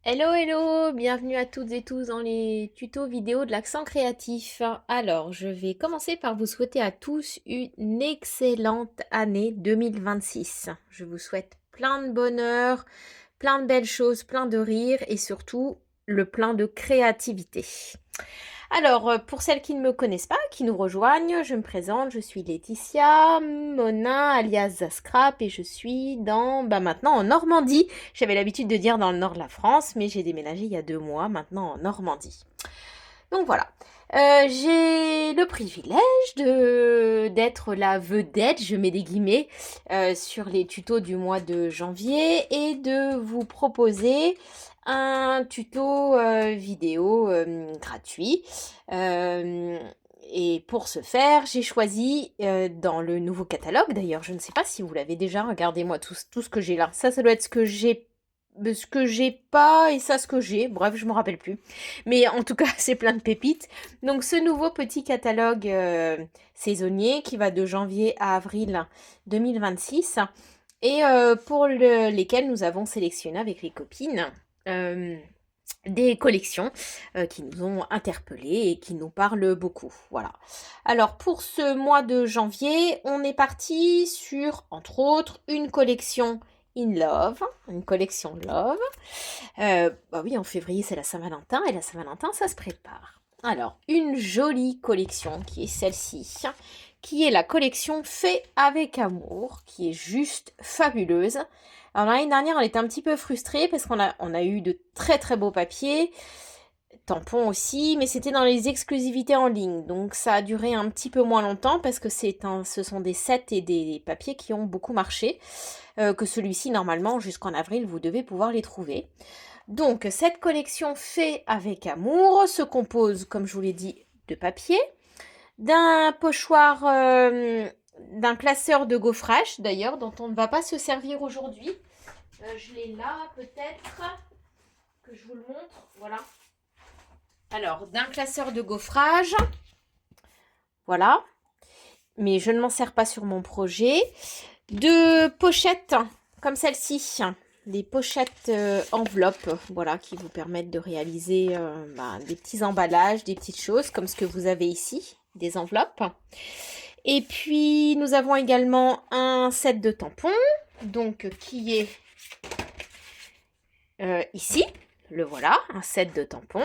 Hello, hello, bienvenue à toutes et tous dans les tutos vidéo de l'accent créatif. Alors, je vais commencer par vous souhaiter à tous une excellente année 2026. Je vous souhaite plein de bonheur, plein de belles choses, plein de rires et surtout le plein de créativité. Alors, pour celles qui ne me connaissent pas, qui nous rejoignent, je me présente, je suis Laetitia Monin alias Scrap et je suis maintenant en Normandie. J'avais l'habitude de dire dans le nord de la France, mais j'ai déménagé il y a 2 mois maintenant en Normandie. Donc voilà. J'ai le privilège d'être la vedette, je mets des guillemets, sur les tutos du mois de janvier et de vous proposer un tuto vidéo gratuit. Euh, et pour ce faire, j'ai choisi dans le nouveau catalogue, d'ailleurs je ne sais pas si vous l'avez déjà, regardez-moi tout ce que j'ai là. Ça doit être ce que j'ai pas et ça ce que j'ai, bref je me rappelle plus. Mais en tout cas c'est plein de pépites. Donc ce nouveau petit catalogue saisonnier qui va de janvier à avril 2026 et pour lesquels nous avons sélectionné avec les copines euh, des collections qui nous ont interpellés et qui nous parlent beaucoup. Voilà. Alors pour ce mois de janvier, on est parti sur, entre autres, une collection In Love, une collection Love. Bah oui, en février, c'est la Saint-Valentin, et la Saint-Valentin, ça se prépare. Alors, une jolie collection qui est celle-ci, qui est la collection Fait avec amour, qui est juste fabuleuse. Alors l'année dernière, on était un petit peu frustrés parce qu'on a eu de très très beaux papiers, tampons aussi, mais c'était dans les exclusivités en ligne, donc ça a duré un petit peu moins longtemps parce que ce sont des sets et des papiers qui ont beaucoup marché, que celui-ci normalement jusqu'en avril vous devez pouvoir les trouver. Donc cette collection Fait avec amour se compose, comme je vous l'ai dit, de papier, d'un pochoir, d'un classeur de gaufrage d'ailleurs, dont on ne va pas se servir aujourd'hui. Je l'ai là peut-être, que je vous le montre, voilà. Alors, d'un classeur de gaufrage, voilà, mais je ne m'en sers pas sur mon projet. De pochettes comme celle-ci, des pochettes enveloppes, voilà, qui vous permettent de réaliser des petits emballages, des petites choses comme ce que vous avez ici, des enveloppes. Et puis nous avons également un set de tampons, donc qui est ici, le voilà, un set de tampons.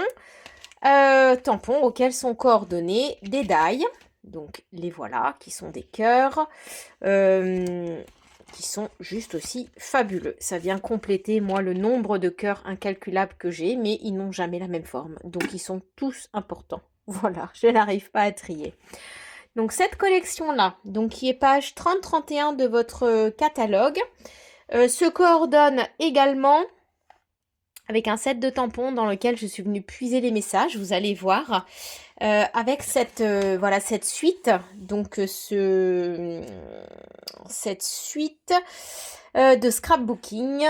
Tampons auxquels sont coordonnés des die, donc les voilà, qui sont des cœurs, qui sont juste aussi fabuleux. Ça vient compléter, moi, le nombre de cœurs incalculables que j'ai, mais ils n'ont jamais la même forme, donc ils sont tous importants. Voilà, je n'arrive pas à trier. Donc cette collection-là, donc qui est page 30-31 de votre catalogue, se coordonne également avec un set de tampons dans lequel je suis venue puiser les messages, vous allez voir, avec cette suite, donc cette suite de scrapbooking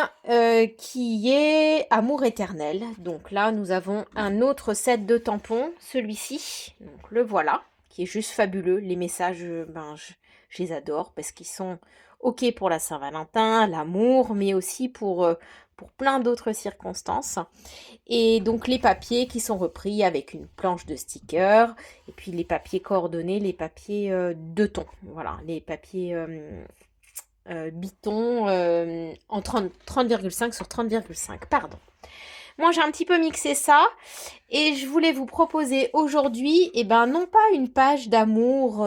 qui est Amour éternel. Donc là, nous avons un autre set de tampons, celui-ci, donc le voilà, qui est juste fabuleux. Les messages, je les adore parce qu'ils sont ok pour la Saint-Valentin, l'amour, mais aussi pour plein d'autres circonstances. Et donc les papiers qui sont repris avec une planche de stickers, et puis les papiers coordonnés, les papiers de ton. Voilà, les papiers Biton en 30,5 sur 30,5, pardon. Moi, j'ai un petit peu mixé ça et je voulais vous proposer aujourd'hui, non pas une page d'amour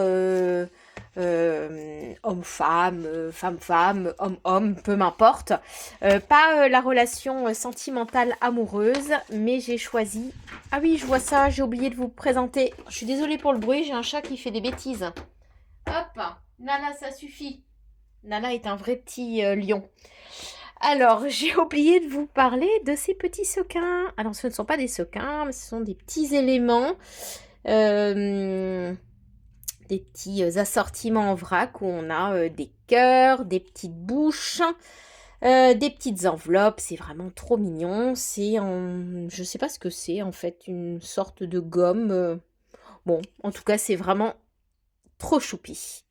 homme-femme, femme-femme, homme-homme, peu m'importe, pas la relation sentimentale amoureuse, mais j'ai choisi... Ah oui, je vois ça, j'ai oublié de vous présenter. Je suis désolée pour le bruit, j'ai un chat qui fait des bêtises. Hop, Nana, ça suffit. Nana est un vrai petit lion. Alors, j'ai oublié de vous parler de ces petits sequins. Alors, ce ne sont pas des sequins, mais ce sont des petits éléments, des petits assortiments en vrac où on a des cœurs, des petites bouches, des petites enveloppes. C'est vraiment trop mignon. Je sais pas ce que c'est en fait, une sorte de gomme. Bon, en tout cas, c'est vraiment trop choupi.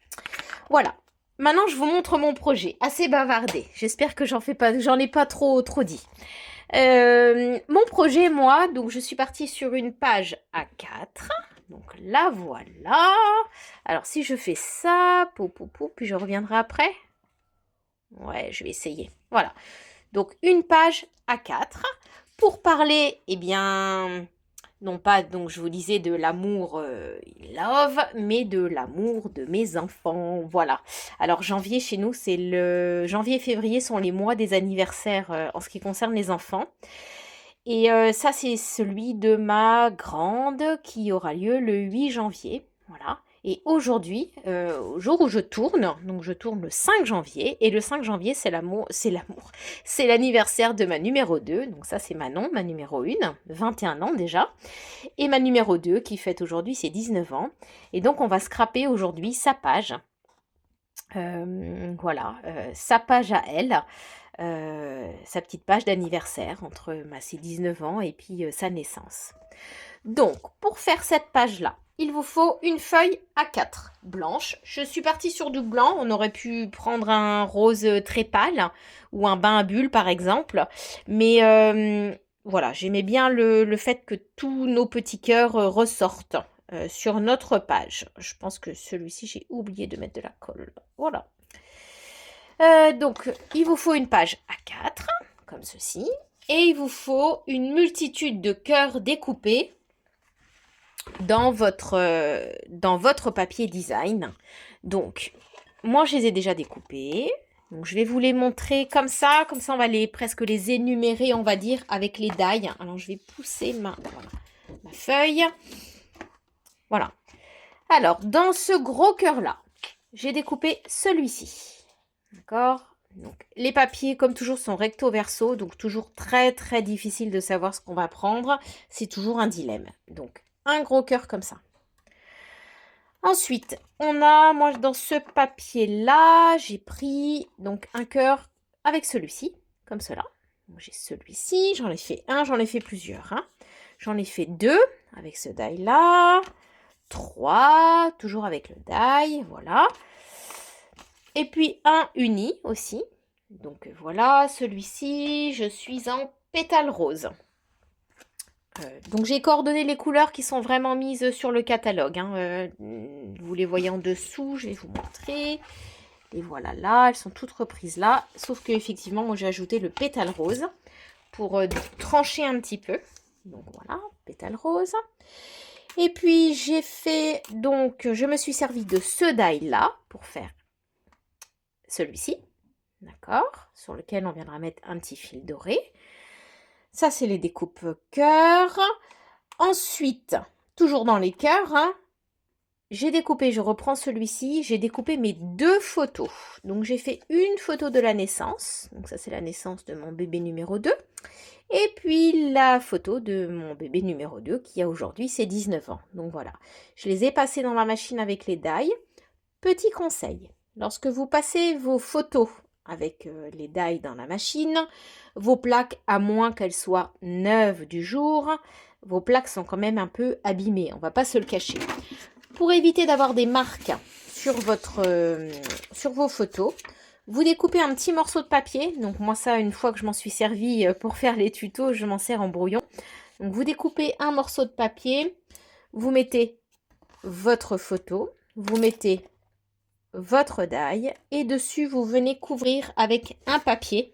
Voilà. Maintenant, je vous montre mon projet. Assez bavardé. J'espère que j'en ai pas trop dit. Mon projet, moi, donc je suis partie sur une page A4. Donc là, voilà. Alors, si je fais ça, puis je reviendrai après. Ouais, je vais essayer. Voilà. Donc, une page A4 pour parler, eh bien, non pas, donc je vous disais, de l'amour love, mais de l'amour de mes enfants. Voilà. Alors, janvier, chez nous, c'est le... Janvier et février sont les mois des anniversaires en ce qui concerne les enfants. Et ça, c'est celui de ma grande qui aura lieu le 8 janvier. Voilà. Et aujourd'hui, au jour où je tourne, donc je tourne le 5 janvier, et le 5 janvier, c'est l'anniversaire de ma numéro 2, donc ça c'est Manon, ma numéro 1, 21 ans déjà, et ma numéro 2 qui fête aujourd'hui ses 19 ans, et donc on va scraper aujourd'hui sa page, voilà, sa page à elle, sa petite page d'anniversaire entre ses 19 ans et puis sa naissance. Donc, pour faire cette page-là, il vous faut une feuille A4 blanche. Je suis partie sur du blanc. On aurait pu prendre un rose très pâle ou un bain à bulles, par exemple. Mais voilà, j'aimais bien le fait que tous nos petits cœurs ressortent sur notre page. Je pense que celui-ci, j'ai oublié de mettre de la colle. Voilà. Donc, il vous faut une page A4, comme ceci. Et il vous faut une multitude de cœurs découpés dans votre papier design. Donc, moi, je les ai déjà découpés. Donc, je vais vous les montrer comme ça. Comme ça, on va presque les énumérer, on va dire, avec les die. Alors, je vais pousser ma feuille. Voilà. Alors, dans ce gros cœur-là, j'ai découpé celui-ci. D'accord? Donc, les papiers, comme toujours, sont recto verso. Donc, toujours très, très difficile de savoir ce qu'on va prendre. C'est toujours un dilemme. Donc, un gros cœur comme ça. Ensuite, on a, moi, dans ce papier-là, j'ai pris donc un cœur avec celui-ci, comme cela. J'ai celui-ci, j'en ai fait un, j'en ai fait plusieurs. Hein. J'en ai fait deux avec ce die-là. 3, toujours avec le die, voilà. Et puis un uni aussi. Donc voilà, celui-ci, je suis en pétale rose. Donc j'ai coordonné les couleurs qui sont vraiment mises sur le catalogue. Hein. Vous les voyez en dessous, je vais vous montrer. Et voilà, là, elles sont toutes reprises là. Sauf que effectivement, moi j'ai ajouté le pétale rose pour trancher un petit peu. Donc voilà, pétale rose. Et puis j'ai fait, donc je me suis servi de ce die là pour faire celui-ci. D'accord, sur lequel on viendra mettre un petit fil doré. Ça, c'est les découpes cœur. Ensuite, toujours dans les cœurs, hein, j'ai découpé, je reprends celui-ci, j'ai découpé mes deux photos. Donc, j'ai fait une photo de la naissance. Donc, ça, c'est la naissance de mon bébé numéro 2. Et puis, la photo de mon bébé numéro 2 qui a aujourd'hui ses 19 ans. Donc, voilà. Je les ai passées dans ma machine avec les die. Petit conseil, lorsque vous passez vos photos avec les die dans la machine, vos plaques, à moins qu'elles soient neuves du jour, vos plaques sont quand même un peu abîmées, on ne va pas se le cacher. Pour éviter d'avoir des marques sur vos photos, vous découpez un petit morceau de papier. Donc moi ça, une fois que je m'en suis servi pour faire les tutos, je m'en sers en brouillon. Donc vous découpez un morceau de papier, vous mettez votre photo, vous mettez votre die et dessus vous venez couvrir avec un papier,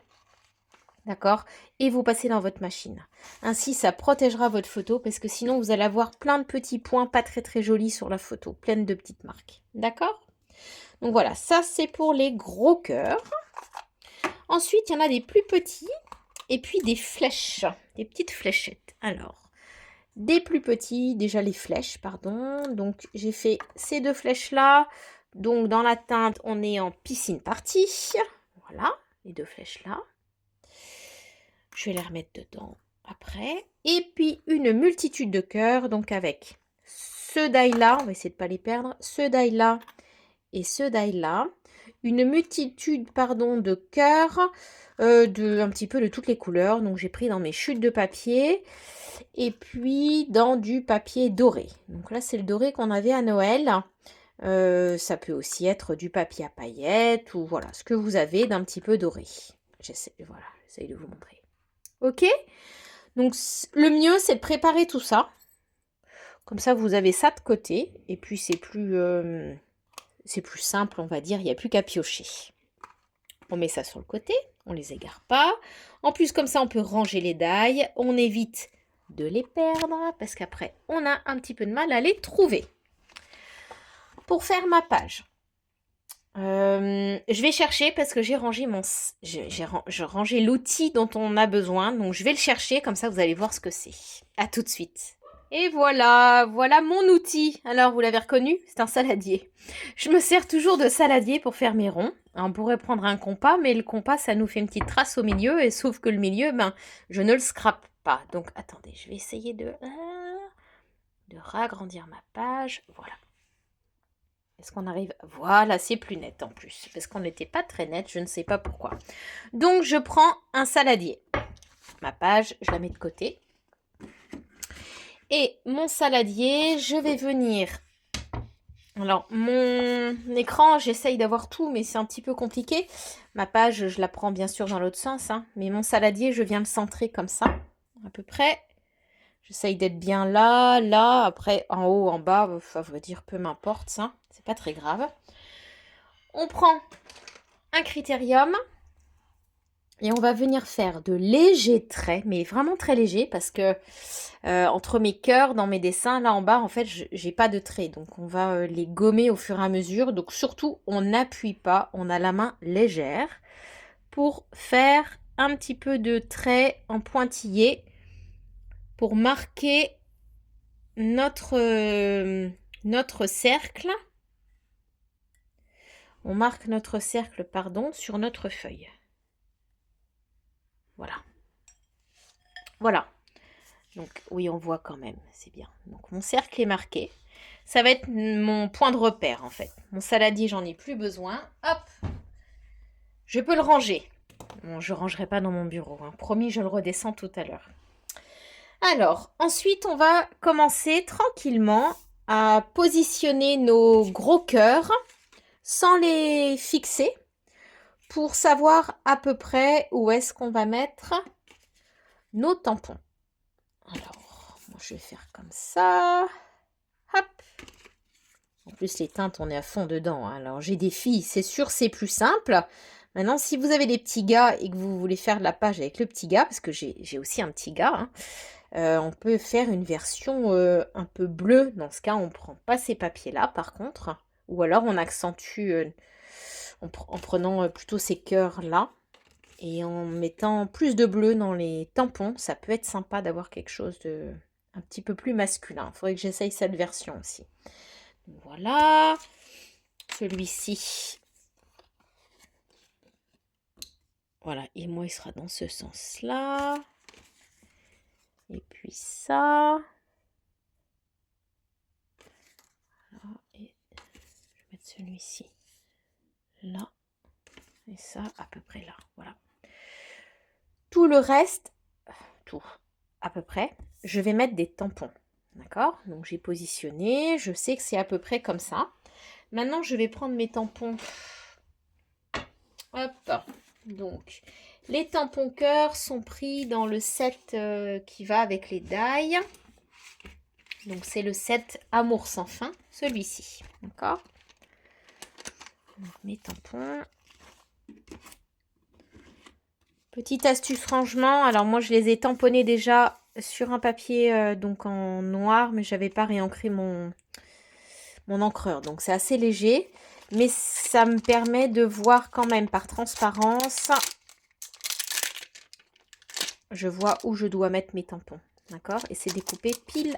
d'accord, et vous passez dans votre machine. Ainsi ça protégera votre photo parce que sinon vous allez avoir plein de petits points pas très très jolis sur la photo, pleine de petites marques, d'accord. Donc voilà, ça c'est pour les gros cœurs. Ensuite il y en a des plus petits et puis des flèches, des petites fléchettes. Alors des plus petits, déjà les flèches, pardon. Donc j'ai fait ces deux flèches là. Donc, dans la teinte, on est en piscine party. Voilà, les deux flèches là. Je vais les remettre dedans après. Et puis, une multitude de cœurs. Donc, avec ce die là, on va essayer de ne pas les perdre. Ce die là et ce die là. Une multitude, pardon, de cœurs. Un petit peu de toutes les couleurs. Donc, j'ai pris dans mes chutes de papier. Et puis, dans du papier doré. Donc là, c'est le doré qu'on avait à Noël. Ça peut aussi être du papier à paillettes ou voilà, ce que vous avez d'un petit peu doré. J'essaye de vous montrer. Ok? Donc, le mieux, c'est de préparer tout ça. Comme ça, vous avez ça de côté. Et puis, c'est plus simple, on va dire. Il n'y a plus qu'à piocher. On met ça sur le côté. On les égare pas. En plus, comme ça, on peut ranger les dailles. On évite de les perdre. Parce qu'après, on a un petit peu de mal à les trouver. Pour faire ma page, je vais chercher parce que j'ai rangé j'ai rangé l'outil dont on a besoin. Donc, je vais le chercher. Comme ça, vous allez voir ce que c'est. À tout de suite. Et voilà, voilà mon outil. Alors, vous l'avez reconnu, c'est un saladier. Je me sers toujours de saladier pour faire mes ronds. On pourrait prendre un compas, mais le compas, ça nous fait une petite trace au milieu. Et sauf que le milieu, je ne le scrape pas. Donc, attendez, je vais essayer de ragrandir ma page. Voilà. Est-ce qu'on arrive? Voilà, c'est plus net en plus. Parce qu'on n'était pas très net, je ne sais pas pourquoi. Donc, je prends un saladier. Ma page, je la mets de côté. Et mon saladier, je vais venir... Alors, mon écran, j'essaye d'avoir tout, mais c'est un petit peu compliqué. Ma page, je la prends bien sûr dans l'autre sens. Hein, mais mon saladier, je viens le centrer comme ça, à peu près. J'essaye d'être bien là, là. Après, en haut, en bas, ça veut dire peu m'importe, ça. C'est pas très grave. On prend un critérium. Et on va venir faire de légers traits, mais vraiment très légers, parce que entre mes cœurs, dans mes dessins, là en bas, en fait, j'ai pas de traits. Donc on va les gommer au fur et à mesure. Donc surtout, on n'appuie pas, on a la main légère pour faire un petit peu de traits en pointillé pour marquer notre cercle. On marque notre cercle, pardon, sur notre feuille. Voilà. Voilà. Donc oui, on voit quand même, c'est bien. Donc mon cercle est marqué. Ça va être mon point de repère en fait. Mon saladier, j'en ai plus besoin. Hop, je peux le ranger. Bon, je ne rangerai pas dans mon bureau. Hein. Promis, je le redescends tout à l'heure. Alors, ensuite, on va commencer tranquillement à positionner nos gros cœurs sans les fixer pour savoir à peu près où est-ce qu'on va mettre nos tampons. Alors, moi, je vais faire comme ça. Hop. En plus, les teintes, on est à fond dedans. Hein. Alors, j'ai des filles, c'est sûr, c'est plus simple. Maintenant, si vous avez des petits gars et que vous voulez faire de la page avec le petit gars, parce que j'ai aussi un petit gars, hein, on peut faire une version un peu bleue. Dans ce cas, on ne prend pas ces papiers-là, par contre. Ou alors, on accentue en prenant plutôt ces cœurs-là. Et en mettant plus de bleu dans les tampons, ça peut être sympa d'avoir quelque chose de un petit peu plus masculin. Il faudrait que j'essaye cette version aussi. Voilà. Celui-ci. Voilà. Et moi, il sera dans ce sens-là. Et puis ça. Voilà. Et je vais mettre celui-ci là. Et ça, à peu près là. Voilà. Tout le reste, tout, à peu près, je vais mettre des tampons. D'accord? Donc, j'ai positionné. Je sais que c'est à peu près comme ça. Maintenant, je vais prendre mes tampons. Hop. Donc, les tampons cœur sont pris dans le set qui va avec les dailles. Donc, c'est le set Amour sans fin, celui-ci. D'accord? Mes tampons. Petite astuce rangement. Alors, moi, je les ai tamponnés déjà sur un papier donc en noir, mais je n'avais pas réancré mon encreur. Donc, c'est assez léger. Mais ça me permet de voir quand même par transparence. Je vois où je dois mettre mes tampons. D'accord? Et c'est découpé pile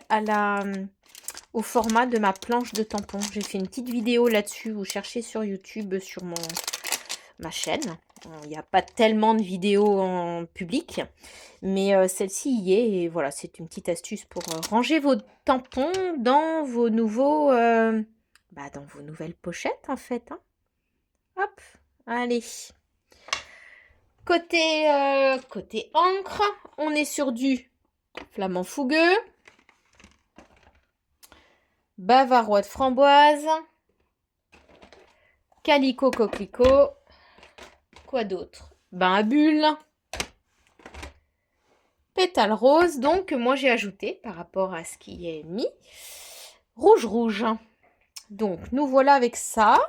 au format de ma planche de tampons. J'ai fait une petite vidéo là-dessus. Vous cherchez sur YouTube, sur ma chaîne. Il n'y a pas tellement de vidéos en public. Mais celle-ci y est. Et voilà, c'est une petite astuce pour ranger vos tampons dans vos nouveaux... dans vos nouvelles pochettes, en fait. Hein. Hop, allez. Côté encre, on est sur du flamand fougueux, bavarois de framboise, calicot coquelicot, quoi d'autre? Bain à bulles, pétales roses. Donc, moi, j'ai ajouté, par rapport à ce qui est mis, rouge. Donc, nous voilà avec ça.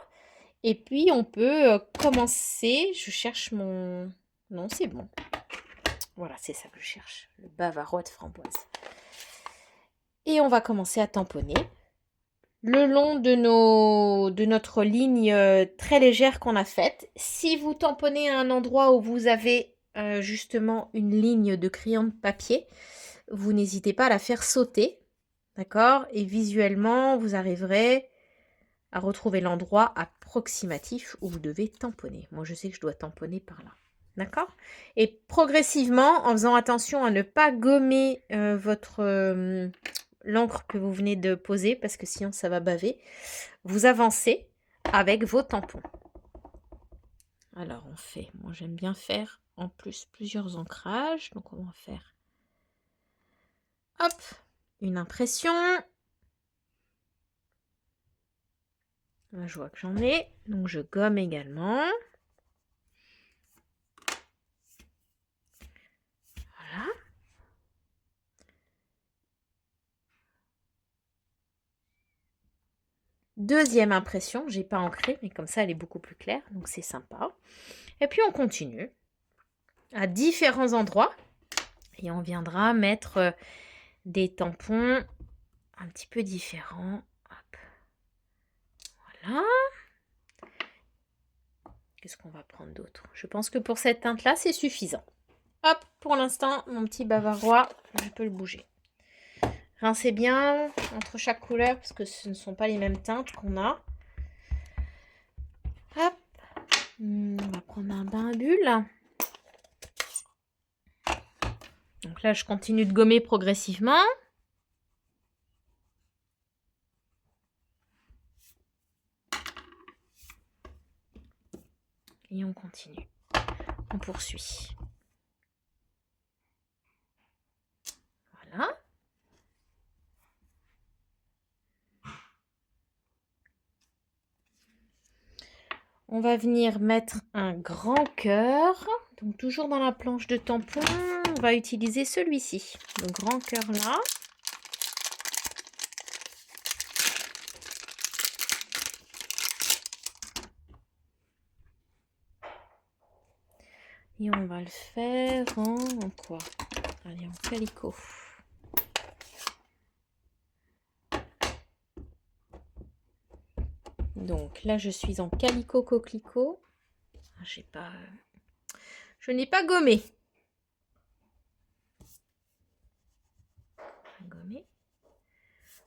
Et puis, on peut commencer. Je cherche mon... Non, c'est bon. Voilà, c'est ça que je cherche. Le bavarois de framboise. Et on va commencer à tamponner le long de notre ligne très légère qu'on a faite. Si vous tamponnez à un endroit où vous avez justement une ligne de crayon de papier, vous n'hésitez pas à la faire sauter, d'accord? Et visuellement, vous arriverez à retrouver l'endroit approximatif où vous devez tamponner. Moi, je sais que je dois tamponner par là, d'accord? Et progressivement, en faisant attention à ne pas gommer l'encre que vous venez de poser, parce que sinon ça va baver, vous avancez avec vos tampons. Alors on fait, moi j'aime bien faire en plus plusieurs ancrages, donc on va faire hop, une impression. Là, je vois que j'en ai, donc je gomme également. Voilà. Deuxième impression, j'ai pas ancré, mais comme ça elle est beaucoup plus claire, donc c'est sympa. Et puis on continue à différents endroits et on viendra mettre des tampons un petit peu différents. Hop. Voilà. Qu'est-ce qu'on va prendre d'autre? Je pense que pour cette teinte-là, c'est suffisant. Hop, pour l'instant, mon petit bavarois, je peux le bouger. Rincez bien entre chaque couleur parce que ce ne sont pas les mêmes teintes qu'on a. Hop. On va prendre un bain à bulles. Donc là, je continue de gommer progressivement. Et on continue. On poursuit. Voilà. On va venir mettre un grand cœur. Donc toujours dans la planche de tampon, on va utiliser celui-ci. Le grand cœur là. Et on va le faire en quoi? Allez, en calicot. Donc là, je suis en calicot coquelicot. Je n'ai pas gommé. Gommé.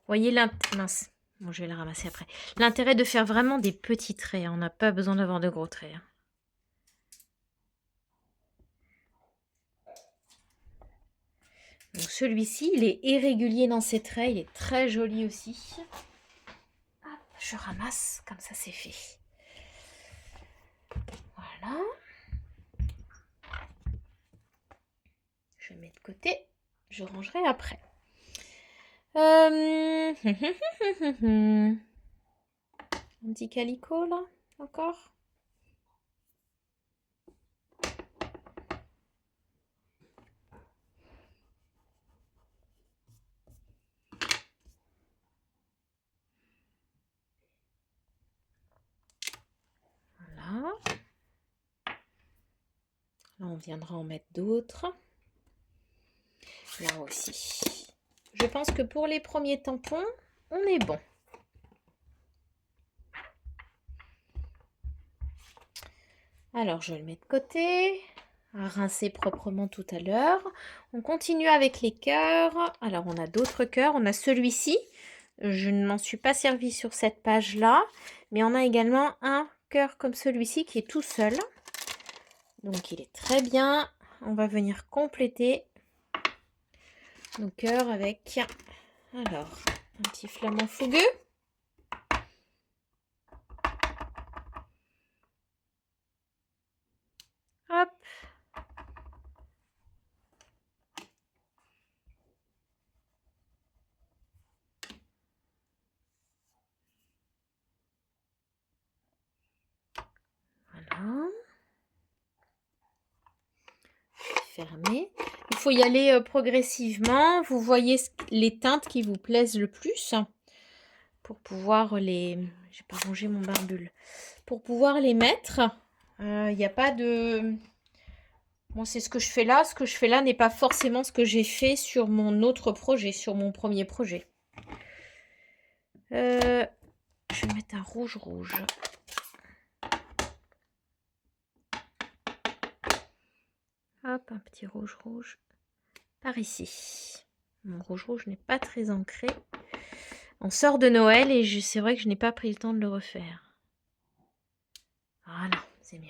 Voyez mince. Bon, je vais le ramasser après. L'intérêt de faire vraiment des petits traits. On n'a pas besoin d'avoir de gros traits. Donc celui-ci, il est irrégulier dans ses traits. Il est très joli aussi. Hop, je ramasse. Comme ça, c'est fait. Voilà. Je mets de côté. Je rangerai après. Un petit calicot là, encore. Voilà. Là, on viendra en mettre d'autres. Là aussi. Je pense que pour les premiers tampons, on est bon. Alors, je le mets de côté, à rincer proprement tout à l'heure. On continue avec les cœurs. Alors, on a d'autres cœurs. On a celui-ci. Je ne m'en suis pas servi sur cette page-là. Mais on a également un cœur comme celui-ci qui est tout seul. Donc, il est très bien. On va venir compléter nos cœurs avec, alors, un petit flamant fougueux. Hop. Voilà. Fermer. Il faut y aller progressivement. Vous voyez les teintes qui vous plaisent le plus pour pouvoir les... J'ai pas rangé mon barbule. Pour pouvoir les mettre, il n'y a pas de... Bon, c'est ce que je fais là. Ce que je fais là n'est pas forcément ce que j'ai fait sur mon autre projet, sur mon premier projet. Je vais mettre un rouge. Hop, un petit rouge par ici. Mon rouge n'est pas très ancré. On sort de Noël et c'est vrai que je n'ai pas pris le temps de le refaire. Voilà, c'est mieux.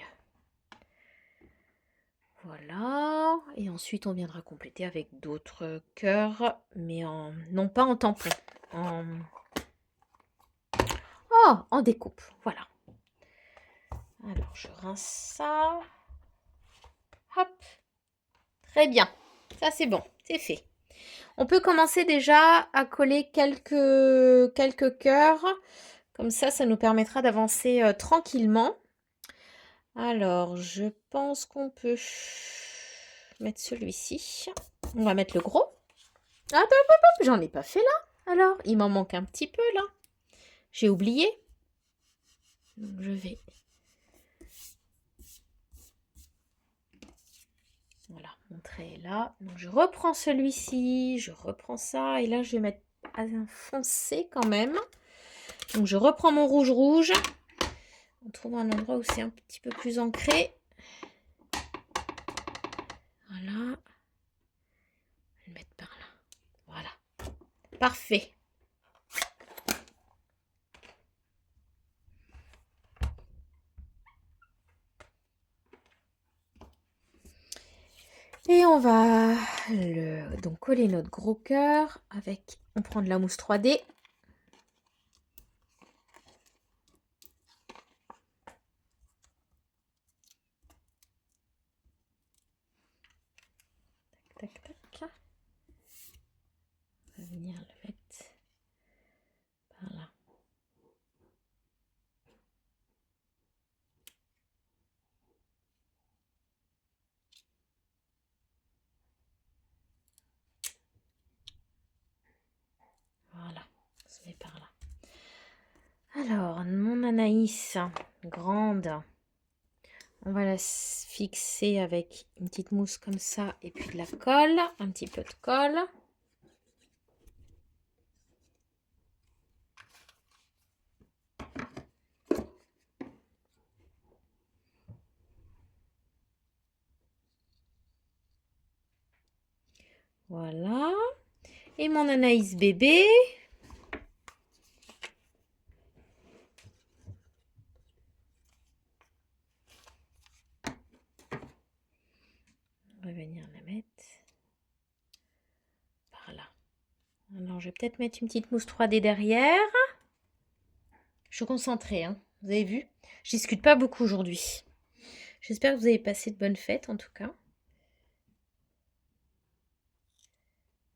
Voilà. Et ensuite, on viendra compléter avec d'autres cœurs, mais non pas en tampon. En découpe. Voilà. Alors, je rince ça. Hop. Très bien. Ça, c'est bon. C'est fait. On peut commencer déjà à coller quelques cœurs. Comme ça nous permettra d'avancer tranquillement. Alors, je pense qu'on peut mettre celui-ci. On va mettre le gros. Ah, j'en ai pas fait là. Alors, il m'en manque un petit peu là. J'ai oublié. Donc, je vais... Voilà, mon trait est là. Donc, je reprends celui-ci. Je reprends ça. Et là, je vais mettre un foncé quand même. Donc, je reprends mon rouge. On trouve un endroit où c'est un petit peu plus ancré. Voilà. On va le mettre par là. Voilà. Parfait. Et on va donc coller notre gros cœur avec... On prend de la mousse 3D. Tac, tac, tac. On va venir le mettre par là. Voilà, on se met par là. Alors, mon Anaïs grande, on va la fixer avec une petite mousse comme ça et puis de la colle, un petit peu de colle. Voilà. Et mon Anaïs bébé. On va venir la mettre par là. Alors, je vais peut-être mettre une petite mousse 3D derrière. Je suis concentrée, hein. Vous avez vu? Je discute pas beaucoup aujourd'hui. J'espère que vous avez passé de bonnes fêtes, en tout cas.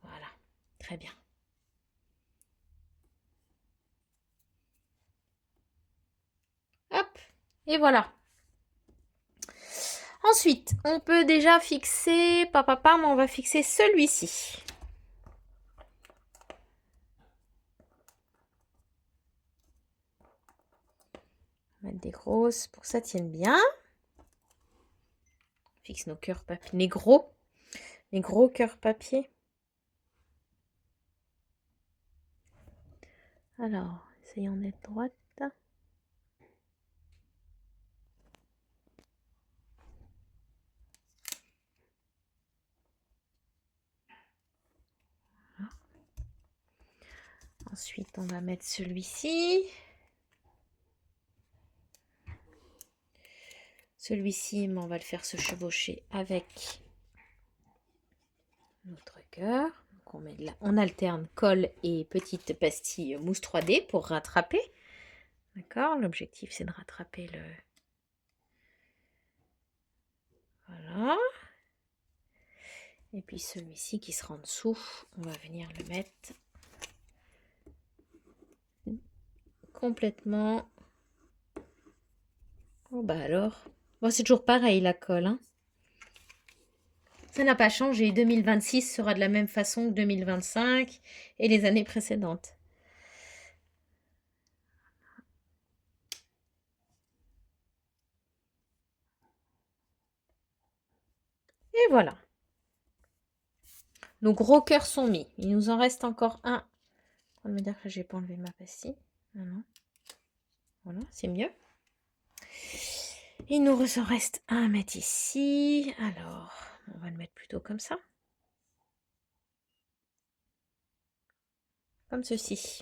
Voilà, très bien. Hop, et voilà. Ensuite, on peut déjà fixer, mais on va fixer celui-ci. On va mettre des grosses pour que ça tienne bien. On fixe nos cœurs papier, les gros cœurs papier. Alors, essayons d'être droite. Ensuite, on va mettre celui-ci. Celui-ci, on va le faire se chevaucher avec notre cœur. Donc on alterne colle et petite pastille mousse 3D pour rattraper. D'accord? L'objectif, c'est de rattraper le... Voilà. Et puis celui-ci qui sera en dessous, on va venir le mettre complètement. Oh bah alors, bon, c'est toujours pareil la colle, hein. Ça n'a pas changé. 2026 sera de la même façon que 2025 et les années précédentes. Et voilà. Nos gros cœurs sont mis. Il nous en reste encore un. On va me dire que je n'ai pas enlevé ma pastille. Non, non. Voilà, c'est mieux. Il nous en reste un à mettre ici. Alors, on va le mettre plutôt comme ça. Comme ceci.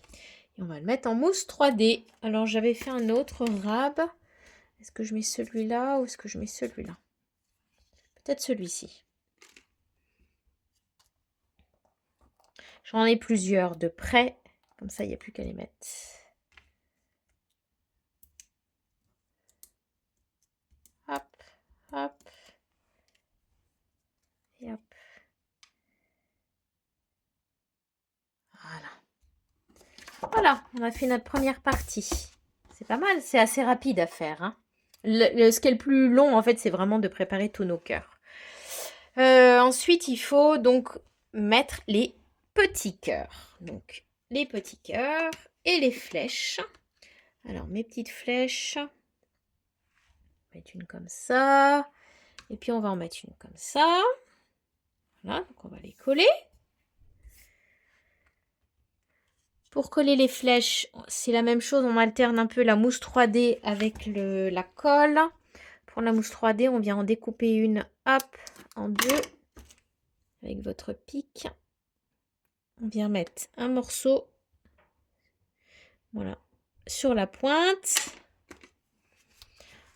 Et on va le mettre en mousse 3D. Alors, j'avais fait un autre rab. Est-ce que je mets celui-là ou est-ce que je mets celui-là? Peut-être celui-ci. J'en ai plusieurs de près. Comme ça, il n'y a plus qu'à les mettre. Hop, hop. Et hop. Voilà. Voilà, on a fait notre première partie. C'est pas mal, c'est assez rapide à faire. Hein. Ce qui est le plus long, en fait, c'est vraiment de préparer tous nos cœurs. Ensuite, il faut donc mettre les petits cœurs. Donc, les petits cœurs et les flèches. Alors, mes petites flèches. On va mettre une comme ça. Et puis, on va en mettre une comme ça. Voilà, donc on va les coller. Pour coller les flèches, c'est la même chose. On alterne un peu la mousse 3D avec la colle. Pour la mousse 3D, on vient en découper une, hop, en deux. Avec votre pic. On vient mettre un morceau, voilà, sur la pointe.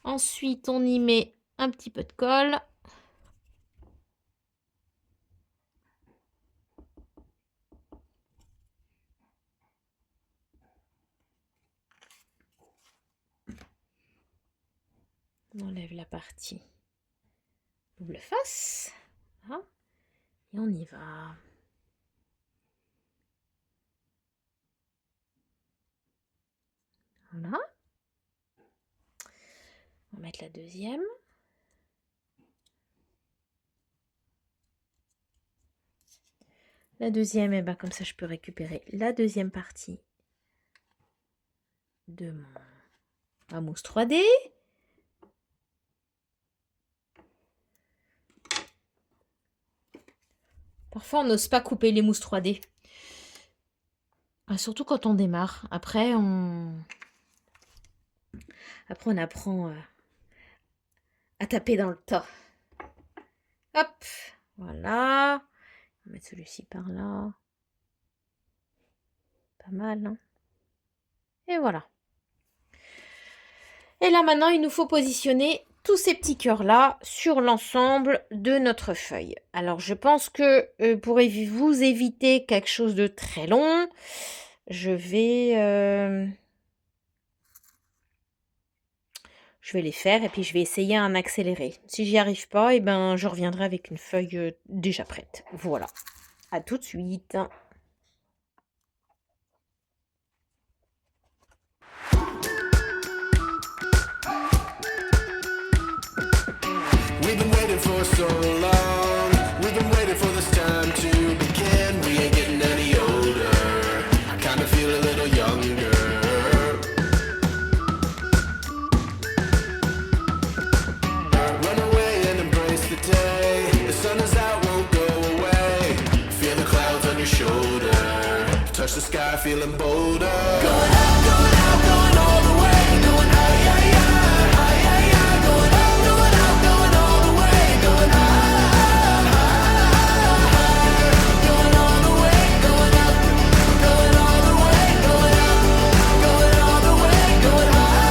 Ensuite, on y met un petit peu de colle. On enlève la partie double face. Voilà. Et on y va. Voilà. On va mettre la deuxième. La deuxième, et ben comme ça, je peux récupérer la deuxième partie de ma mousse 3D. Parfois, on n'ose pas couper les mousses 3D. Surtout quand on démarre. Après, on apprend à taper dans le tas. Hop, voilà. On va mettre celui-ci par là. Pas mal, hein? Et voilà. Et là, maintenant, il nous faut positionner tous ces petits cœurs-là sur l'ensemble de notre feuille. Alors, je pense que pour vous éviter quelque chose de très long, je vais les faire et puis je vais essayer un accéléré. Si j'y arrive pas, eh ben, je reviendrai avec une feuille déjà prête. Voilà. À tout de suite. We've been waiting for so long. We've been waiting for this time to begin. We ain't getting any older. I kinda feel a little younger. Run away and embrace the day. The sun is out, won't go away. Feel the clouds on your shoulder. Touch the sky, feeling bolder. Going out, going out, going all the way. Going high, high, high, high, high, high. Going out, going out, going all the way. Going high, high, high. Going all the way, going up. Going all the way, going up. Going all the way, going high,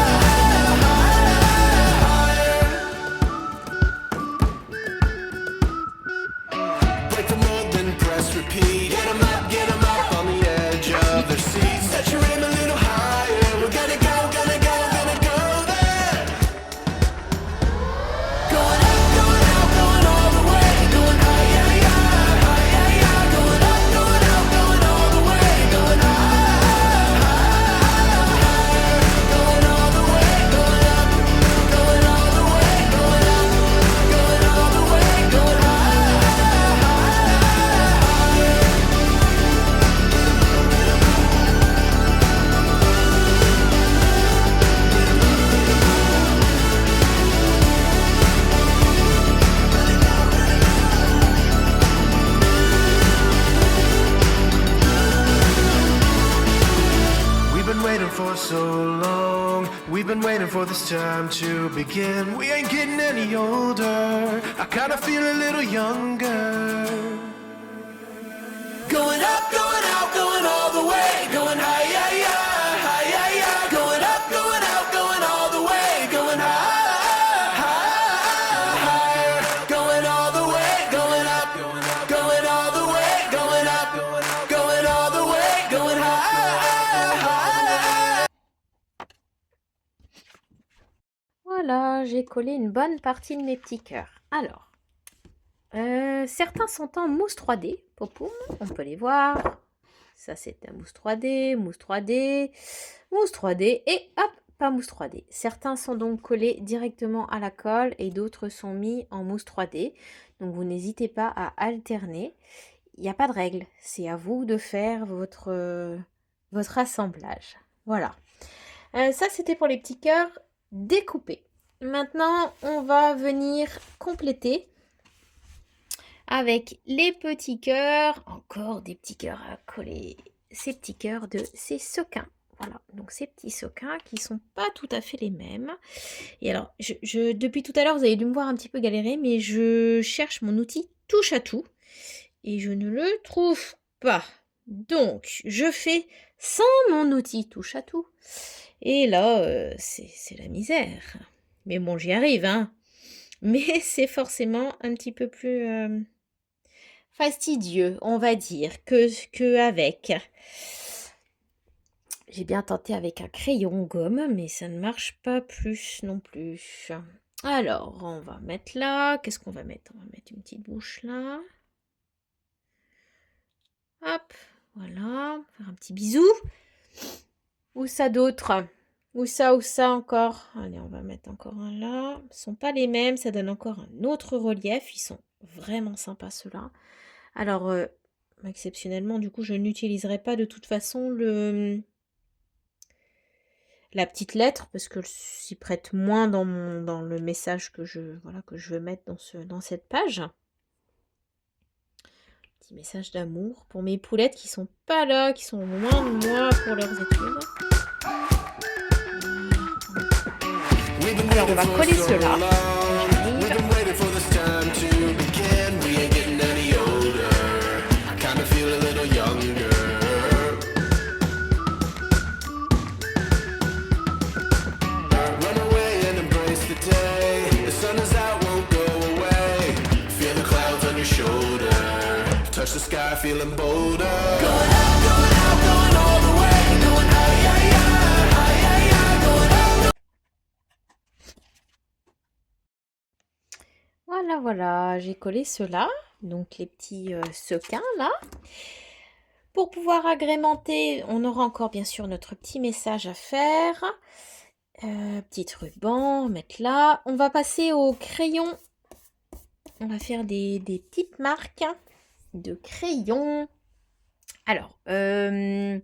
high. Break the mold, then press repeat. Get 'em up on the edge of their seats. Set your aim a little higher. We're gonna go, gonna go, gonna go there. Going up, going out, going all the way. Going high, high, high, high, high, high. Going up, going out, going all the way. Going high, high, high. Going all the way, going up. Going all the way, going up. Going all the way, going high. for this time to begin. We ain't getting any older. I kinda feel a little younger. Going up, going out, going all the way. Going high, yeah, yeah, high, yeah, yeah. Going up, going out, going all the way. Going high, high, higher. Going all the way, going up, going all the way. Going up, going all the way. Going high, high. Voilà, j'ai collé une bonne partie de mes petits cœurs. Alors, certains sont en mousse 3D, popoum, on peut les voir. Ça c'est un mousse 3D, mousse 3D, mousse 3D et hop, pas mousse 3D. Certains sont donc collés directement à la colle et d'autres sont mis en mousse 3D. Donc vous n'hésitez pas à alterner. Il n'y a pas de règle, c'est à vous de faire votre assemblage. Voilà. Ça c'était pour les petits cœurs découpés. Maintenant, on va venir compléter avec les petits cœurs, encore des petits cœurs à coller, ces petits cœurs de ces sequins. Voilà, donc ces petits sequins qui sont pas tout à fait les mêmes. Et alors, depuis tout à l'heure, vous avez dû me voir un petit peu galérer, mais je cherche mon outil touche à tout et je ne le trouve pas. Donc, je fais sans mon outil touche à tout. Et là, c'est la misère. Mais bon, j'y arrive, hein. Mais c'est forcément un petit peu plus fastidieux, on va dire, que avec. J'ai bien tenté avec un crayon gomme, mais ça ne marche pas plus non plus. Alors, on va mettre là. Qu'est-ce qu'on va mettre? On va mettre une petite bouche là. Hop, voilà. Faire un petit bisou. Où ça d'autre? Où ça encore? Allez, on va mettre encore un là. Ils ne sont pas les mêmes, ça donne encore un autre relief. Ils sont vraiment sympas ceux-là. Alors, exceptionnellement, du coup, je n'utiliserai pas de toute façon la petite lettre parce que s'y prête moins dans le message que je veux mettre dans cette page. Petit message d'amour pour mes poulettes qui sont pas là, qui sont loin de moi pour leurs études. Alors, on va coller cela. Touch the sky, feeling bolder. Going out, going all the way. Going high, yeah, yeah, high, yeah, yeah. Going out. Voilà, j'ai collé cela, donc les petits sequins là. Pour pouvoir agrémenter, on aura encore bien sûr notre petit message à faire. Petit ruban, mettre là. On va passer au crayon. On va faire des petites marques de crayon. Alors, j'ai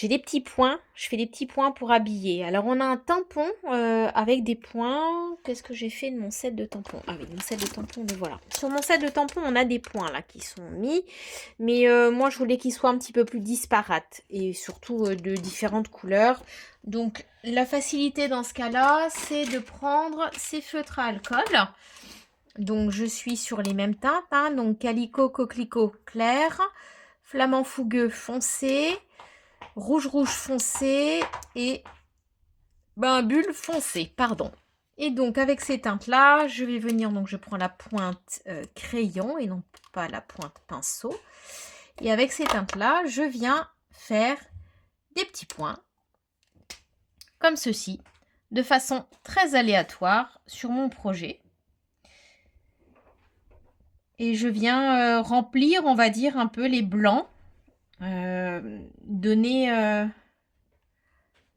des petits points. Je fais des petits points pour habiller. Alors, on a un tampon avec des points. Qu'est-ce que j'ai fait de mon set de tampons? Ah oui, mon set de tampons, le voilà. Sur mon set de tampons, on a des points là qui sont mis. Mais moi, je voulais qu'ils soient un petit peu plus disparates. Et surtout de différentes couleurs. Donc, la facilité dans ce cas-là, c'est de prendre ces feutres à alcool. Donc, je suis sur les mêmes teintes. Hein, donc, Calico, Coquelicot clair. Flamand fougueux foncé. Rouge foncé. Et bulle foncé, pardon. Et donc, avec ces teintes-là, je vais venir... Donc, je prends la pointe crayon et non pas la pointe pinceau. Et avec ces teintes-là, je viens faire des petits points. Comme ceci. De façon très aléatoire sur mon projet. Et je viens remplir, on va dire, un peu les blancs. Donner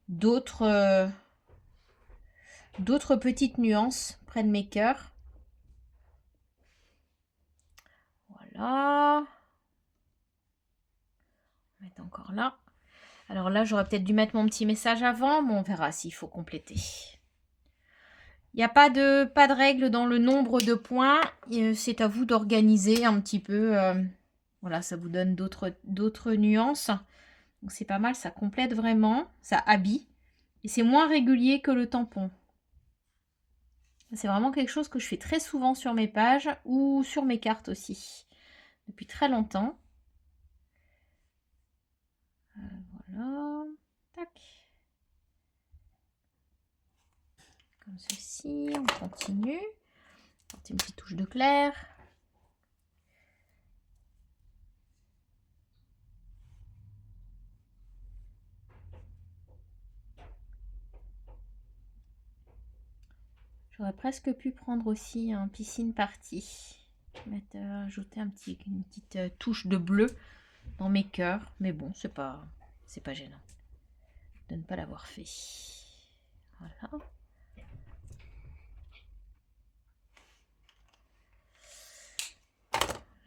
d'autres petites nuances près de mes cœurs. Voilà. On va mettre encore là. Alors là, j'aurais peut-être dû mettre mon petit message avant, mais on verra s'il faut compléter. Il n'y a pas de règle dans le nombre de points. C'est à vous d'organiser un petit peu. Voilà, ça vous donne d'autres nuances. Donc c'est pas mal, ça complète vraiment, ça habille. Et c'est moins régulier que le tampon. C'est vraiment quelque chose que je fais très souvent sur mes pages ou sur mes cartes aussi. Depuis très longtemps. Voilà. Tac. Comme ceci. On continue. Porter une petite touche de clair. J'aurais presque pu prendre aussi un piscine party. Ajouter une petite touche de bleu dans mes cœurs. Mais bon, c'est pas gênant de ne pas l'avoir fait. Voilà.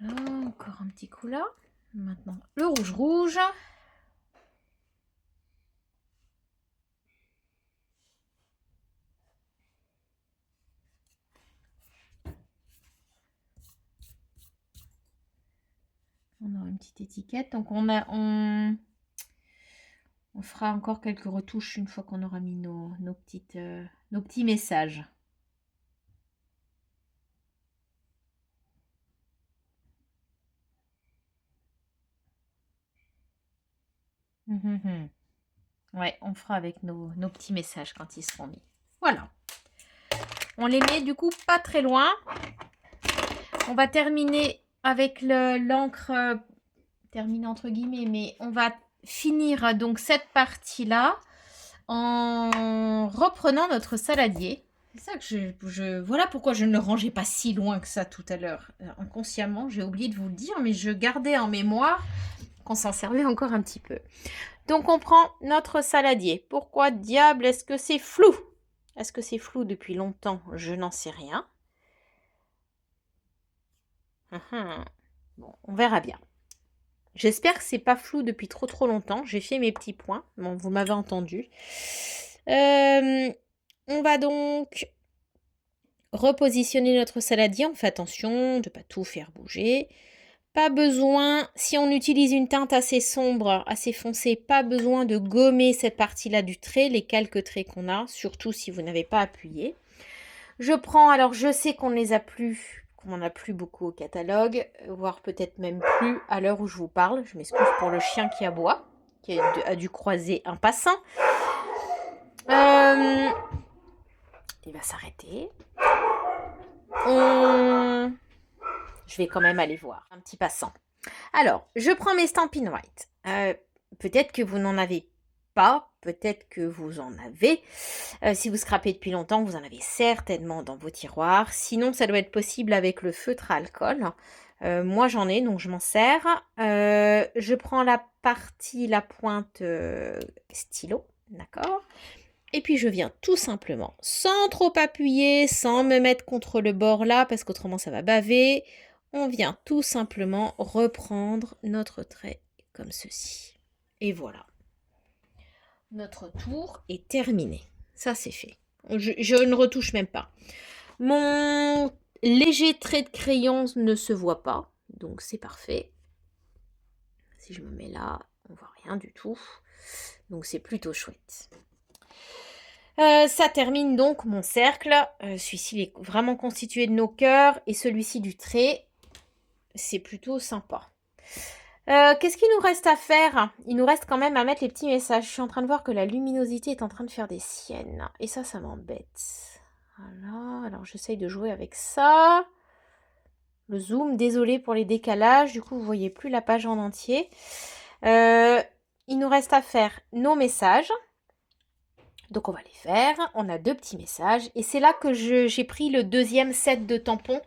Là, encore un petit coup là. Maintenant, le rouge. On aura une petite étiquette. Donc on fera encore quelques retouches une fois qu'on aura mis nos petits messages. Ouais, on fera avec nos petits messages quand ils seront mis. Voilà. On les met du coup pas très loin. On va terminer avec l'encre, terminer entre guillemets, mais on va finir donc cette partie-là en reprenant notre saladier. C'est ça que voilà pourquoi je ne le rangeais pas si loin que ça tout à l'heure. Inconsciemment, j'ai oublié de vous le dire, mais je gardais en mémoire qu'on s'en servait encore un petit peu. Donc on prend notre saladier. Pourquoi diable est-ce que c'est flou? Est-ce que c'est flou depuis longtemps? Je n'en sais rien. Bon, on verra bien. J'espère que c'est pas flou depuis trop longtemps. J'ai fait mes petits points. Bon, vous m'avez entendu. On va donc repositionner notre saladier. On fait attention de ne pas tout faire bouger. Pas besoin, si on utilise une teinte assez sombre, assez foncée, pas besoin de gommer cette partie-là du trait, les quelques traits qu'on a, surtout si vous n'avez pas appuyé. Je prends, alors je sais qu'on les a plus, qu'on n'en a plus beaucoup au catalogue, voire peut-être même plus à l'heure où je vous parle. Je m'excuse pour le chien qui aboie, qui a dû croiser un passant. Il va s'arrêter. Je vais quand même aller voir un petit passant. Alors, je prends mes Stampin' White. Peut-être que vous n'en avez pas, peut-être que vous en avez. Si vous scrapez depuis longtemps, vous en avez certainement dans vos tiroirs. Sinon, ça doit être possible avec le feutre à alcool. Moi, j'en ai, donc je m'en sers. Je prends la pointe stylo, d'accord ? Et puis, je viens tout simplement, sans trop appuyer, sans me mettre contre le bord là, parce qu'autrement, ça va baver. On vient tout simplement reprendre notre trait comme ceci. Et voilà. Notre tour est terminé. Ça, c'est fait. Je ne retouche même pas. Mon léger trait de crayon ne se voit pas. Donc, c'est parfait. Si je me mets là, on ne voit rien du tout. Donc, c'est plutôt chouette. Ça termine donc mon cercle. Celui-ci il est vraiment constitué de nos cœurs. Et celui-ci du trait. C'est plutôt sympa. Qu'est-ce qu'il nous reste à faire? Il nous reste quand même à mettre les petits messages. Je suis en train de voir que la luminosité est en train de faire des siennes. Et ça m'embête. Voilà, alors j'essaye de jouer avec ça. Le zoom, désolé pour les décalages. Du coup, vous ne voyez plus la page en entier. Il nous reste à faire nos messages. Donc, on va les faire. On a 2 petits messages. Et c'est là que j'ai pris le deuxième set de tampons.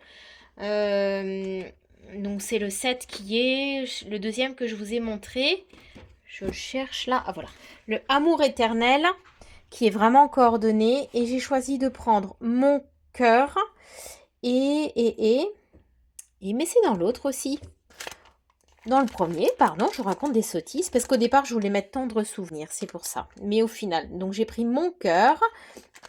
Donc c'est le set qui est le deuxième que je vous ai montré. Je le cherche là. Ah voilà. Le Amour éternel qui est vraiment coordonné. Et j'ai choisi de prendre mon cœur. Mais c'est dans l'autre aussi. Dans le premier, pardon, je raconte des sottises. Parce qu'au départ, je voulais mettre tendre souvenir. C'est pour ça. Mais au final, donc j'ai pris mon cœur.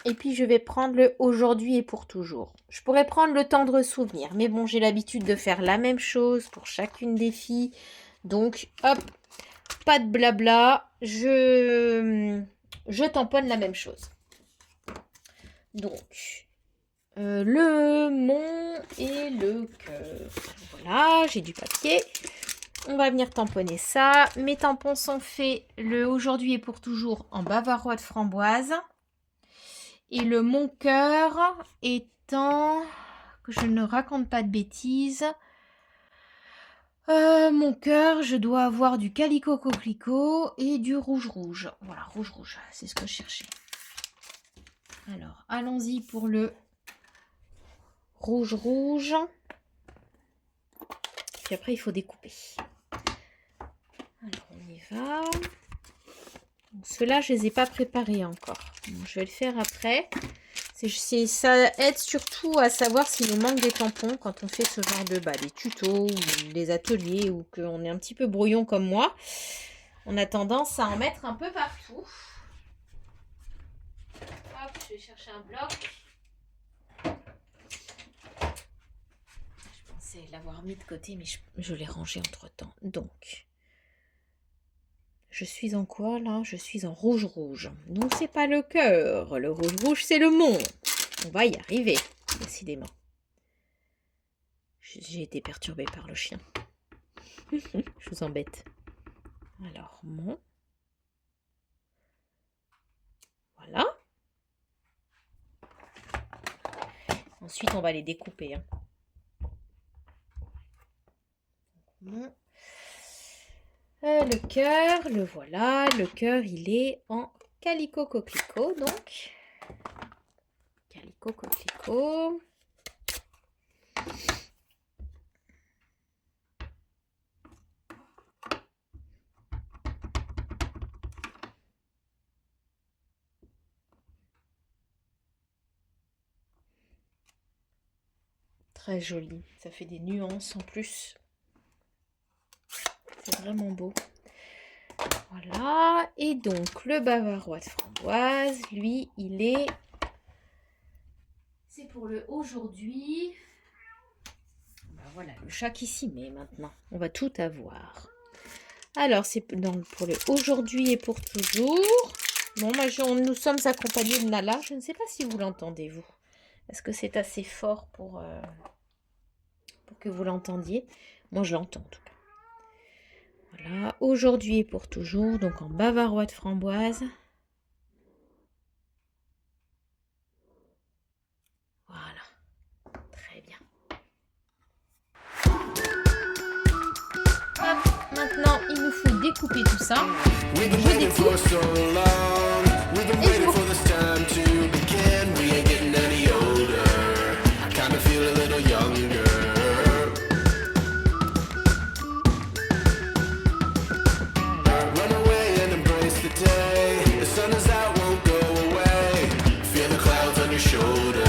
Et puis, je vais prendre le aujourd'hui et pour toujours. Je pourrais prendre le tendre souvenir. Mais bon, j'ai l'habitude de faire la même chose pour chacune des filles. Donc, hop, pas de blabla. je tamponne la même chose. Donc, le mont et le cœur. Voilà, j'ai du papier. On va venir tamponner ça. Mes tampons sont faits le aujourd'hui et pour toujours en bavarois de framboise. Et le mon cœur étant, que je ne raconte pas de bêtises, mon cœur, je dois avoir du calico coquelicot et du rouge rouge. Voilà, rouge rouge, c'est ce que je cherchais. Alors, allons-y pour le rouge rouge. Puis après, il faut découper. Alors, on y va. Ceux-là, je ne les ai pas préparés encore. Donc, je vais le faire après. Ça aide surtout à savoir s'il nous manque des tampons quand on fait ce genre de des tutos ou des ateliers ou qu'on est un petit peu brouillon comme moi. On a tendance à en mettre un peu partout. Hop, je vais chercher un bloc. Je pensais l'avoir mis de côté, mais je l'ai rangé entre-temps. Donc, je suis en quoi là? Je suis en rouge rouge. Donc, c'est pas le cœur. Le rouge rouge, c'est le mont. On va y arriver, décidément. J'ai été perturbée par le chien. Je vous embête. Alors, mon. Voilà. Ensuite, on va les découper. Mon. Le cœur, le voilà. Le cœur, il est en calico coquelicot, donc. Calico coquelicot. Très joli. Ça fait des nuances en plus. C'est vraiment beau. Voilà. Et donc, le bavarois de framboise, lui, il est... C'est pour le aujourd'hui. Ben voilà, le chat qui s'y met maintenant. On va tout avoir. Alors, c'est pour le aujourd'hui et pour toujours. Bon, nous sommes accompagnés de Nala. Je ne sais pas si vous l'entendez, vous. Est-ce que c'est assez fort pour que vous l'entendiez? Moi, je l'entends en tout cas. Voilà, aujourd'hui et pour toujours, donc en bavarois de framboise. Voilà, très bien. Hop, maintenant, il nous faut découper tout ça. We've been waiting for so long. We've been waiting for this time to begin. We ain't getting any older. I kinda feel a little younger. Run away and embrace the day. The sun is out, won't go away. Feel the clouds on your shoulder.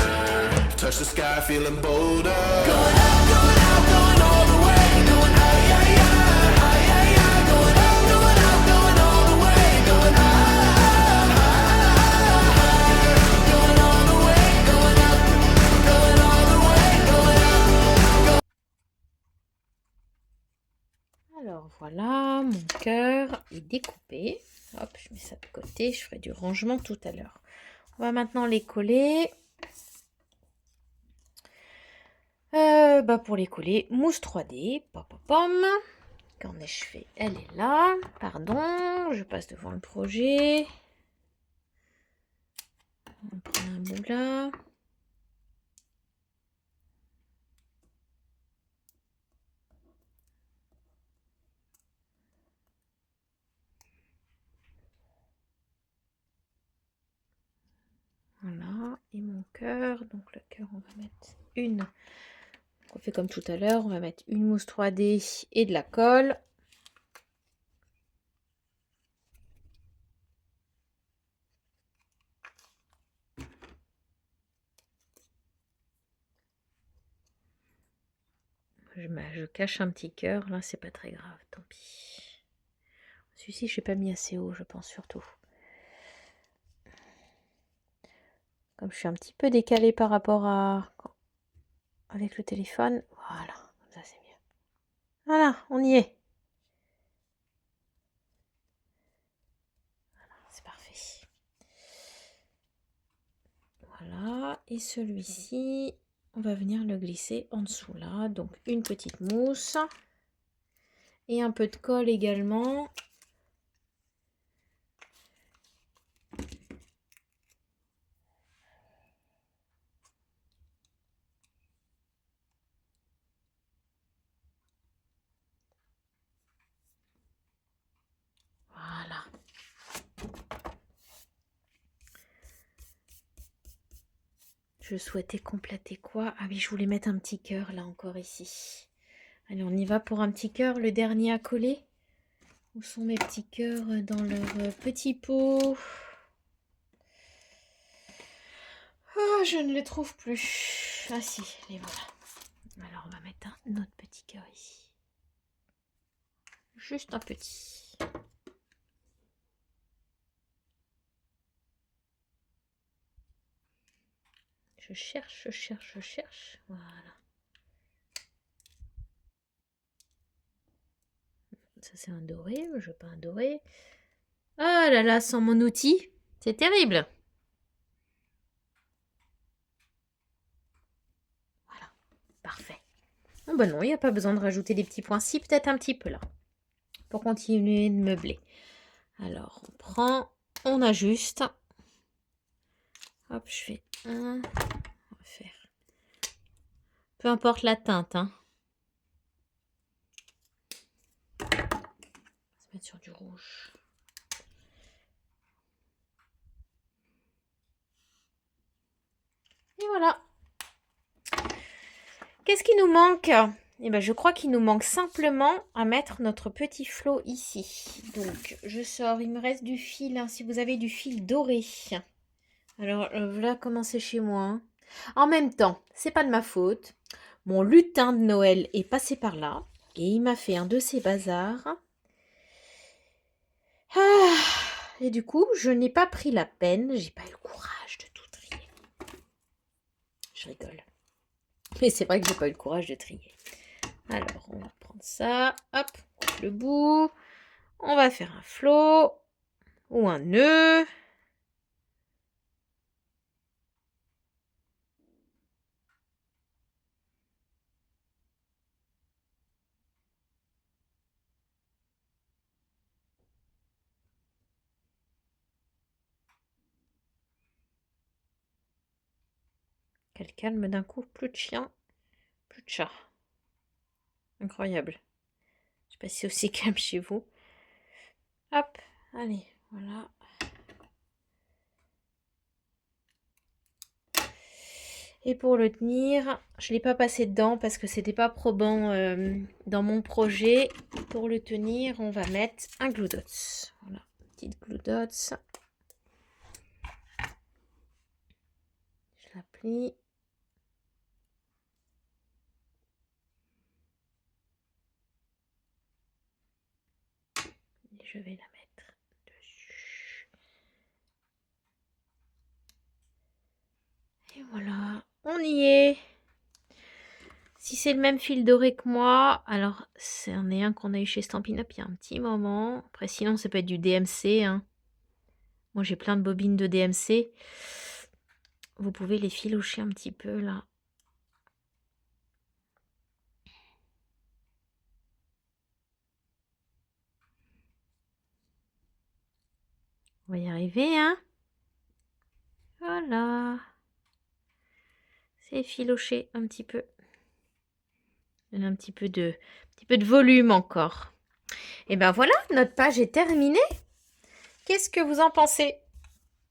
Touch the sky, feeling bolder. Going out, going all the way. Going out, yeah, yeah, yeah, yeah. Going out, going all the way. Going high, going all the way. Going out, going all the way. Going out. Alors voilà, mon cœur est découpé. Hop, je mets ça de côté, je ferai du rangement tout à l'heure. On va maintenant les coller. Pour les coller, mousse 3D, pom pom pom. Qu'en ai-je fait? Elle est là. Pardon, je passe devant le projet. On prend un bout là. Voilà, et mon cœur. Donc le cœur, on va mettre une. On fait comme tout à l'heure, on va mettre une mousse 3D et de la colle. Je cache un petit cœur, là c'est pas très grave, tant pis. Celui-ci, je n'ai pas mis assez haut, je pense surtout. Comme je suis un petit peu décalée par rapport à... avec le téléphone, voilà, comme ça c'est mieux. Voilà, on y est. Voilà, c'est parfait. Voilà. Et celui-ci, on va venir le glisser en dessous là. Donc une petite mousse. Et un peu de colle également. Voilà. Je souhaitais compléter quoi? Ah oui, je voulais mettre un petit cœur là encore ici. Allez, on y va pour un petit cœur, le dernier à coller. Où sont mes petits cœurs dans leur petit pot? Oh, je ne les trouve plus. Ah si, les voilà. Alors, on va mettre un autre petit cœur ici. Juste un petit. Je cherche, je cherche, je cherche. Voilà. Ça, c'est un doré. Je veux pas un doré. Ah là là, sans mon outil. C'est terrible. Voilà. Parfait. Oh bah non, il n'y a pas besoin de rajouter des petits points. Si, peut-être un petit peu là. Pour continuer de meubler. Alors, on prend, on ajuste. Hop, je fais un. On va faire. Peu importe la teinte, hein. On va se mettre sur du rouge. Et voilà. Qu'est-ce qui nous manque? Eh ben, je crois qu'il nous manque simplement à mettre notre petit flot ici. Donc, je sors. Il me reste du fil. Hein, si vous avez du fil doré. Alors, voilà comment c'est chez moi. Hein. En même temps, c'est pas de ma faute. Mon lutin de Noël est passé par là. Et il m'a fait un de ces bazars. Ah, et du coup, je n'ai pas pris la peine. J'ai pas eu le courage de tout trier. Je rigole. Mais c'est vrai que j'ai pas eu le courage de trier. Alors, on va prendre ça. Hop, on coupe le bout. On va faire un flot. Ou un nœud. Quel calme d'un coup. Plus de chiens, plus de chats. Incroyable. Je sais pas si c'est aussi calme chez vous. Hop, allez, voilà. Et pour le tenir, je ne l'ai pas passé dedans parce que c'était pas probant dans mon projet. Pour le tenir, on va mettre un glue dots. Voilà, petite glue dots. Je la plie. Et je vais la mettre dessus. Et voilà, on y est. Si c'est le même fil doré que moi, alors c'en est un qu'on a eu chez Stampin' Up il y a un petit moment. Après, sinon, ça peut être du DMC. Hein. Moi, j'ai plein de bobines de DMC. Vous pouvez les filoucher un petit peu là. On va y arriver, hein. Voilà. C'est filoché un petit peu. Un petit peu de volume encore. Et ben voilà, notre page est terminée. Qu'est-ce que vous en pensez?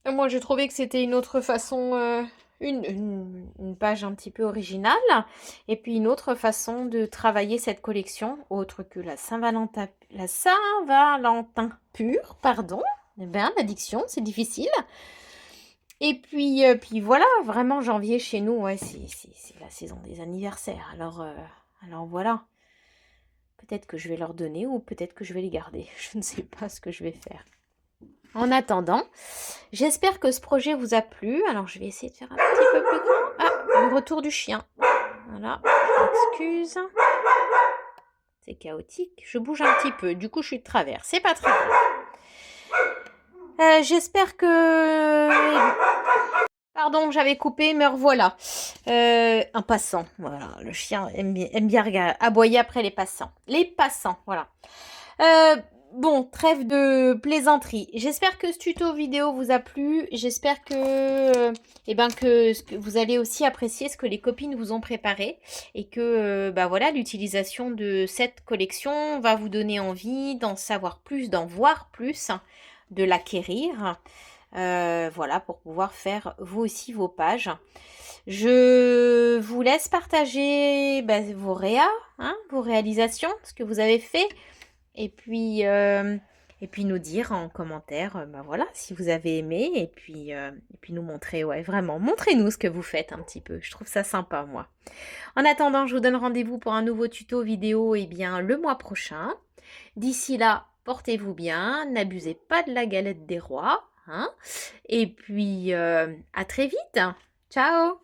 Moi, je trouvais que c'était une autre façon, une page un petit peu originale. Et puis une autre façon de travailler cette collection, autre que la Saint-Valentin pure, pardon. Eh bien, l'addiction, c'est difficile. Et puis voilà, vraiment janvier chez nous, ouais, c'est la saison des anniversaires. Alors voilà. Peut-être que je vais leur donner ou peut-être que je vais les garder. Je ne sais pas ce que je vais faire. En attendant, j'espère que ce projet vous a plu. Alors je vais essayer de faire un petit peu plus grand. Ah, le retour du chien. Voilà, je m'excuse. C'est chaotique. Je bouge un petit peu. Du coup, je suis de travers. C'est pas très grave. J'espère que Pardon, j'avais coupé, me revoilà. Un passant, voilà. Le chien aime bien aboyer après les passants. Les passants, voilà. Euh, bon, trêve de plaisanterie. J'espère que ce tuto vidéo vous a plu. J'espère que vous allez aussi apprécier ce que les copines vous ont préparé et que bah voilà, l'utilisation de cette collection va vous donner envie d'en savoir plus, d'en voir plus, de l'acquérir. Voilà, pour pouvoir faire vous aussi vos pages. Je vous laisse partager vos vos réalisations, ce que vous avez fait. Et puis nous dire en commentaire, voilà, si vous avez aimé. Et puis nous montrer, ouais, vraiment, montrez-nous ce que vous faites un petit peu. Je trouve ça sympa, moi. En attendant, je vous donne rendez-vous pour un nouveau tuto vidéo, bien, le mois prochain. D'ici là, portez-vous bien, n'abusez pas de la galette des rois, hein. Et puis, à très vite. Ciao!